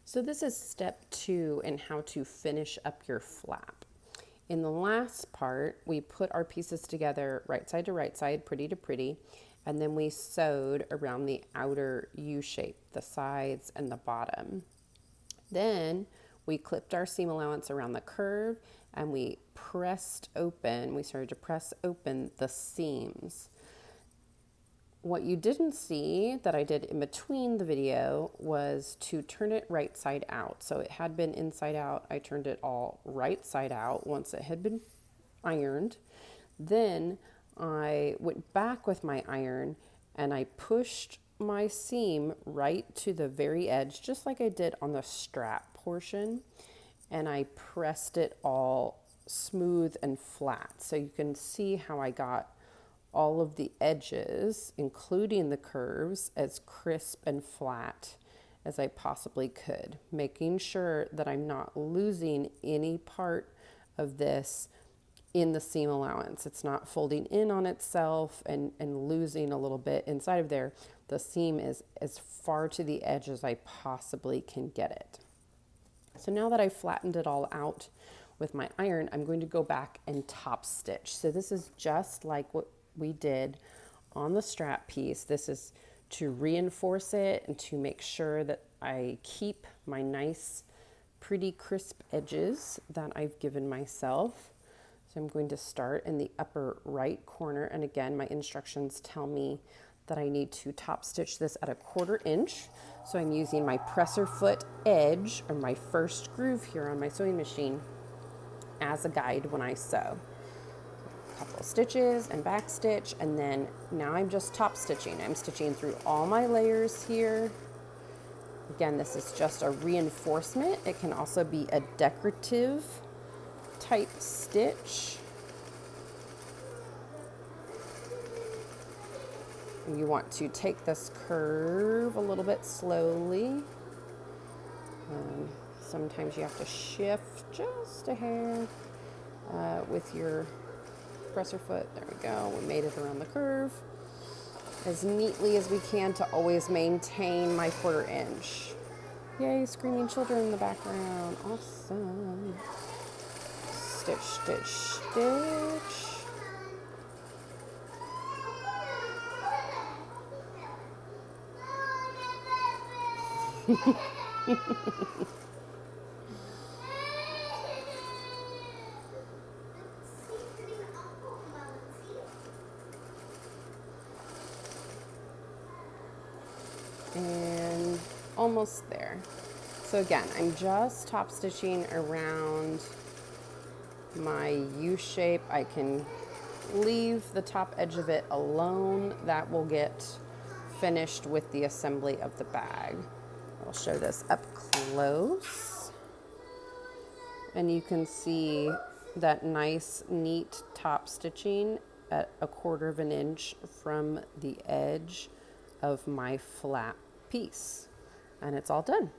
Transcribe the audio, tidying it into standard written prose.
So this is step 2 in how to finish up your flap. In the last part, we put our pieces together right side to right side, pretty to pretty, and then we sewed around the outer U shape, the sides and the bottom. Then we clipped our seam allowance around the curve and we started to press open the seams. What you didn't see that I did in between the video was to turn it right side out. So it had been inside out. I turned it all right side out once it had been ironed. Then I went back with my iron and I pushed my seam right to the very edge, just like I did on the strap portion. And I pressed it all smooth and flat. So you can see how I got all of the edges, including the curves, as crisp and flat as I possibly could, making sure that I'm not losing any part of this in the seam allowance. It's not folding in on itself and losing a little bit inside of there. The seam is as far to the edge as I possibly can get it. So now that I've flattened it all out with my iron, I'm going to go back and top stitch. So this is just like what we did on the strap piece. This is to reinforce it and to make sure that I keep my nice, pretty crisp edges that I've given myself. So I'm going to start in the upper right corner. And again, my instructions tell me that I need to top stitch this at 1/4 inch. So I'm using my presser foot edge, or my first groove here on my sewing machine, as a guide when I sew. A couple of stitches and back stitch, and then now I'm just top stitching. I'm stitching through all my layers here. Again, this is just a reinforcement. It can also be a decorative type stitch. You want to take this curve a little bit slowly. Sometimes you have to shift just a hair with your presser foot. There we go. We made it around the curve as neatly as we can to always maintain my 1/4 inch. Yay, screaming children in the background. Awesome. Stitch, stitch, stitch. And almost there. So again, I'm just top stitching around my U shape. I can leave the top edge of it alone. That will get finished with the assembly of the bag. I'll show this up close. And you can see that nice, neat top stitching at 1/4 inch from the edge of my flap piece. And it's all done.